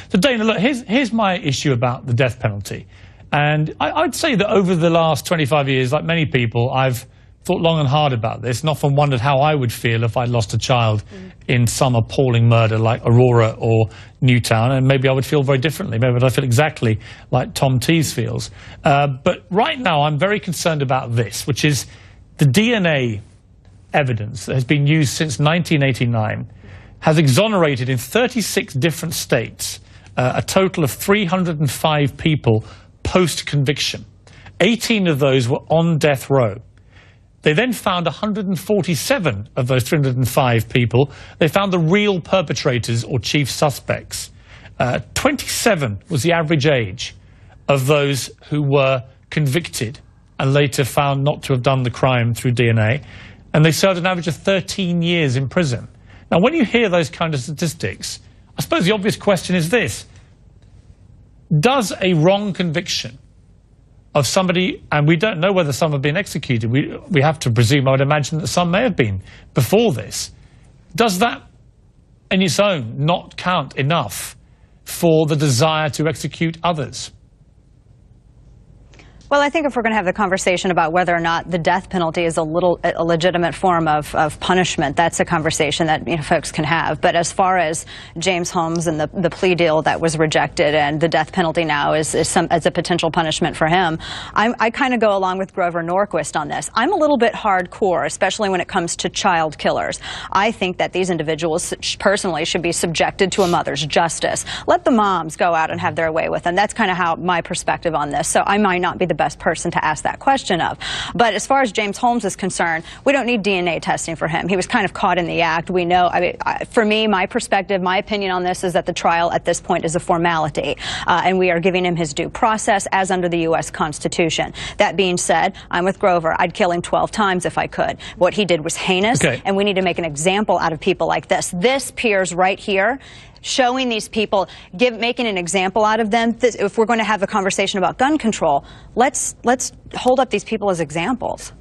So, Dana, look, here's my issue about the death penalty. And I'd say that over the last 25 years, like many people, I've thought long and hard about this and often wondered how I would feel if I'd lost a child in some appalling murder like Aurora or Newtown, and maybe I would feel very differently. Maybe I'd feel exactly like Tom Tees feels. But right now I'm very concerned about this, which is the DNA evidence that has been used since 1989 has exonerated in 36 different states a total of 305 people post-conviction. 18 of those were on death row. They then found 147 of those 305 people. They found the real perpetrators or chief suspects. 27 was the average age of those who were convicted and later found not to have done the crime through DNA. And they served an average of 13 years in prison. Now, when you hear those kind of statistics, I suppose the obvious question is this. Does a wrong conviction of somebody, and we don't know whether some have been executed, we have to presume, I would imagine, that some may have been before this, does that in its own not count enough for the desire to execute others? Well, I think if we're going to have the conversation about whether or not the death penalty is a legitimate form of punishment, that's a conversation that folks can have. But as far as James Holmes and the plea deal that was rejected and the death penalty now as a potential punishment for him, I kind of go along with Grover Norquist on this. I'm a little bit hardcore, especially when it comes to child killers. I think that these individuals personally should be subjected to a mother's justice. Let the moms go out and have their way with them. That's kind of how my perspective on this. So I might not be the best person to ask that question of. But as far as James Holmes is concerned, we don't need DNA testing for him. He was kind of caught in the act. We know, for me, my perspective, my opinion on this is that the trial at this point is a formality, and we are giving him his due process as under the U.S. Constitution. That being said, I'm with Grover. I'd kill him 12 times if I could. What he did was heinous, and we need to make an example out of people like this. This Piers right here, showing these people, making an example out of them. If we're going to have a conversation about gun control, let's hold up these people as examples.